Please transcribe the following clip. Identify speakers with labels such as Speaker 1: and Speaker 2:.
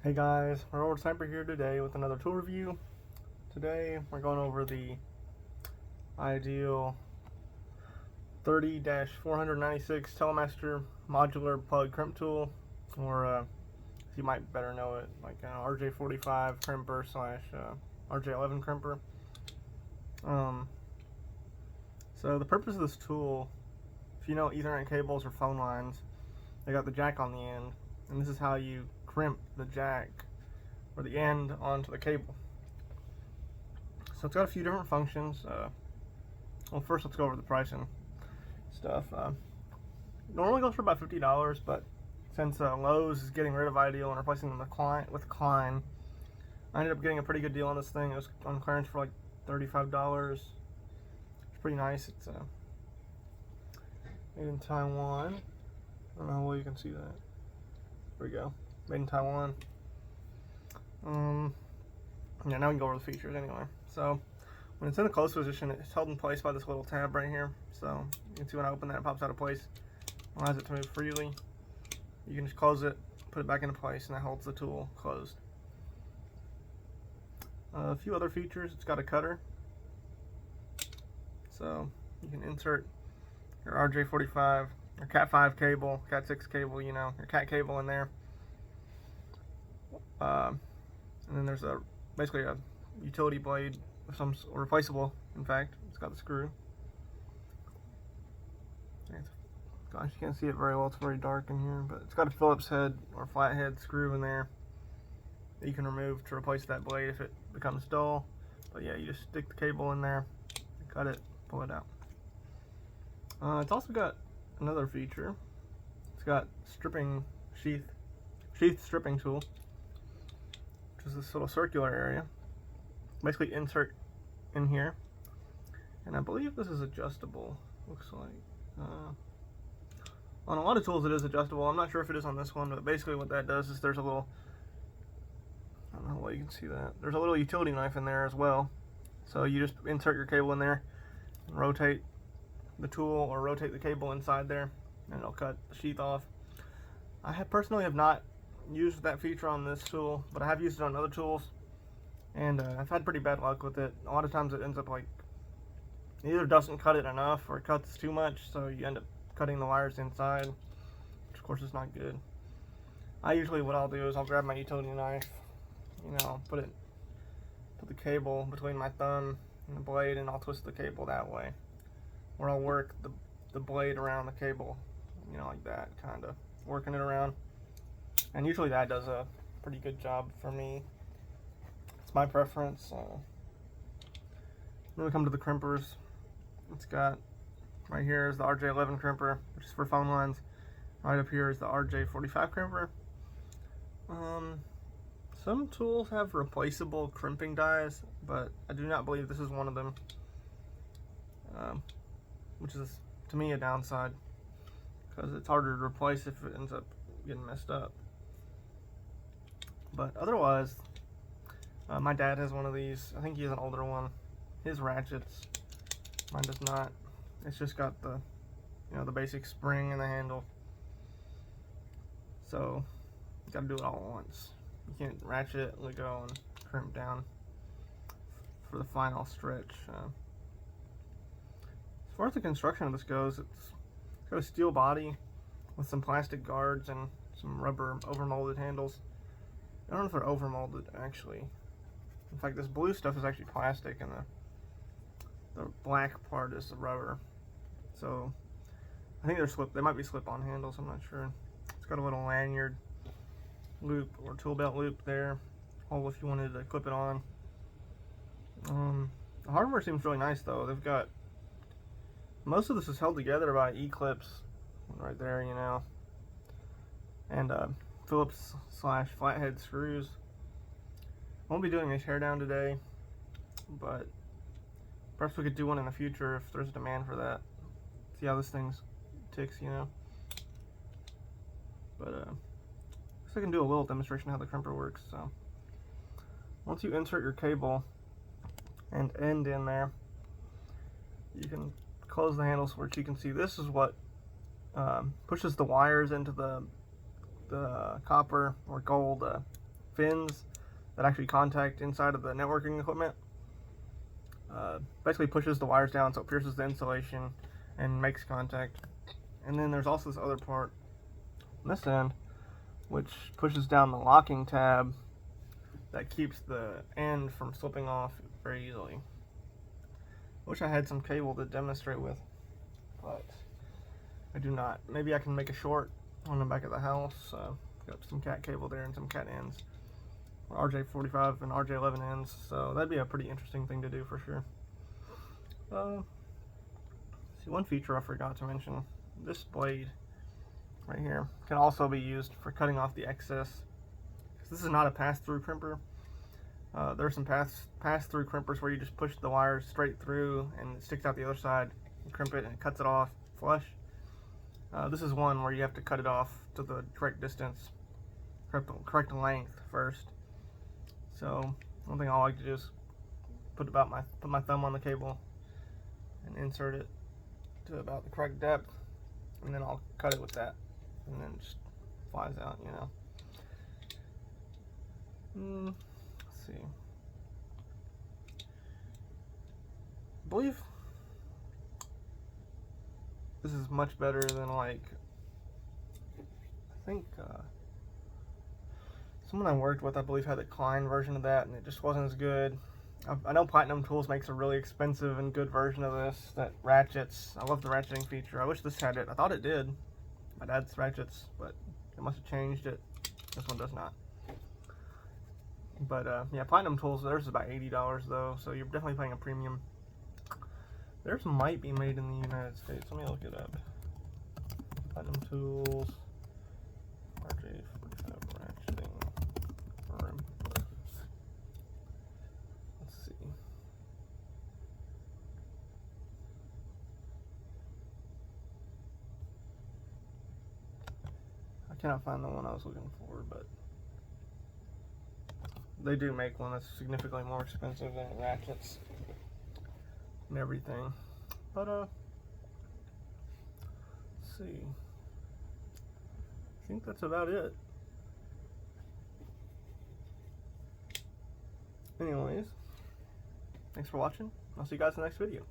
Speaker 1: Hey guys, RJ-45 here today with another tool review. Today we're going over the ideal 30-496 Telemaster modular plug crimp tool, or as you might better know it, like an RJ-45 crimper slash RJ-11 crimper. So the purpose of this tool, if you know Ethernet cables or phone lines, they got the jack on the end, and this is how you crimp the jack or the end onto the cable. So it's got a few different functions. Well, first let's go over the pricing stuff. Normally goes for about $50, but since Lowe's is getting rid of Ideal and replacing them with Klein, I ended up getting a pretty good deal on this thing. It was on clearance for like $35. It's pretty nice. It's made in Taiwan. I don't know how well you can see that. There we go. Made in Taiwan. Yeah, now we can go over the features anyway. So when it's in the close position, it's held in place by this little tab right here. So you can see when I open that, it pops out of place, allows it to move freely. You can just close it, put it back into place, and that holds the tool closed. A few other features: it's got a cutter, so you can insert your RJ-45 or Cat5 cable, Cat6 cable, you know, your Cat cable in there. And then there's basically a utility blade of some or replaceable. In fact, it's got the screw. Gosh, you can't see it very well. It's very dark in here, but it's got a Phillips head or flathead screw in there that you can remove to replace that blade if it becomes dull. But yeah, you just stick the cable in there, cut it, pull it out. It's also got another feature. It's got stripping sheath stripping tool, which is this little circular area. Basically insert in here, and I believe this is adjustable. Looks like on a lot of tools it is adjustable. I'm not sure if it is on this one, but basically what that does is there's a little, I don't know how well you can see that, there's a little utility knife in there as well. So you just insert your cable in there and rotate the tool or rotate the cable inside there, and it'll cut the sheath off. I personally have not used that feature on this tool, but I have used it on other tools, and I've had pretty bad luck with it. A lot of times it ends up like it either doesn't cut it enough or it cuts too much, so you end up cutting the wires inside, which of course is not good. Usually what I'll do is I'll grab my utility knife, you know, put the cable between my thumb and the blade, and I'll twist the cable that way, or I'll work the blade around the cable, you know, like that, kind of working it around. And usually that does a pretty good job for me. It's my preference. Then we come to the crimpers. It's got, right here is the RJ-11 crimper, which is for phone lines. Right up here is the RJ-45 crimper. Some tools have replaceable crimping dies, but I do not believe this is one of them, which is, to me, a downside, because it's harder to replace if it ends up getting messed up. But otherwise, my dad has one of these. I think he has an older one. His ratchets. Mine does not. It's just got the, you know, the basic spring in the handle. So you gotta do it all at once. You can't ratchet it, let go, and crimp down for the final stretch. As far as the construction of this goes, it's got a steel body with some plastic guards and some rubber overmolded handles. I don't know if they're overmolded actually. In fact, this blue stuff is actually plastic, and the black part is the rubber. So I think they might be slip-on handles. I'm not sure. It's got a little lanyard loop or tool belt loop there, hole if you wanted to clip it on. The hardware seems really nice though. They've got, most of this is held together by E-clips right there, you know, and Phillips / flathead screws. I won't be doing a teardown today, but perhaps we could do one in the future if there's a demand for that. See how this thing ticks, you know. But I can do a little demonstration how the crimper works. So once you insert your cable and end in there, you can close the handle switch. You can see this is what pushes the wires into the copper or gold fins that actually contact inside of the networking equipment. Basically pushes the wires down so it pierces the insulation and makes contact. And then there's also this other part on this end which pushes down the locking tab that keeps the end from slipping off very easily. Wish I had some cable to demonstrate with, but I do not. Maybe I can make a short on the back of the house. Got some cat cable there and some cat ends, RJ-45 and RJ-11 ends, so that'd be a pretty interesting thing to do for sure. See, one feature I forgot to mention, this blade right here can also be used for cutting off the excess. This is not a pass-through crimper. There are some pass-through crimpers where you just push the wires straight through and it sticks out the other side, you crimp it and it cuts it off flush. This is one where you have to cut it off to the correct distance, correct length first. So one thing I like to do is put my thumb on the cable and insert it to about the correct depth, and then I'll cut it with that, and then it just flies out, you know. Let's see. I believe this is much better than, like, I think someone I worked with, I believe, had the Klein version of that, and it just wasn't as good. I know Platinum Tools makes a really expensive and good version of this that ratchets. I love the ratcheting feature. I wish this had it. I thought it did. My dad's ratchets, but it must have changed it. This one does not. But yeah, Platinum Tools, theirs is about $80 though, so you're definitely paying a premium. Theirs might be made in the United States. Let me look it up. Platinum Tools, RJ-45 ratcheting. Let's see. I cannot find the one I was looking for, but they do make one that's significantly more expensive than ratchets and everything. But let's see. I think that's about it. Anyways, thanks for watching. I'll see you guys in the next video.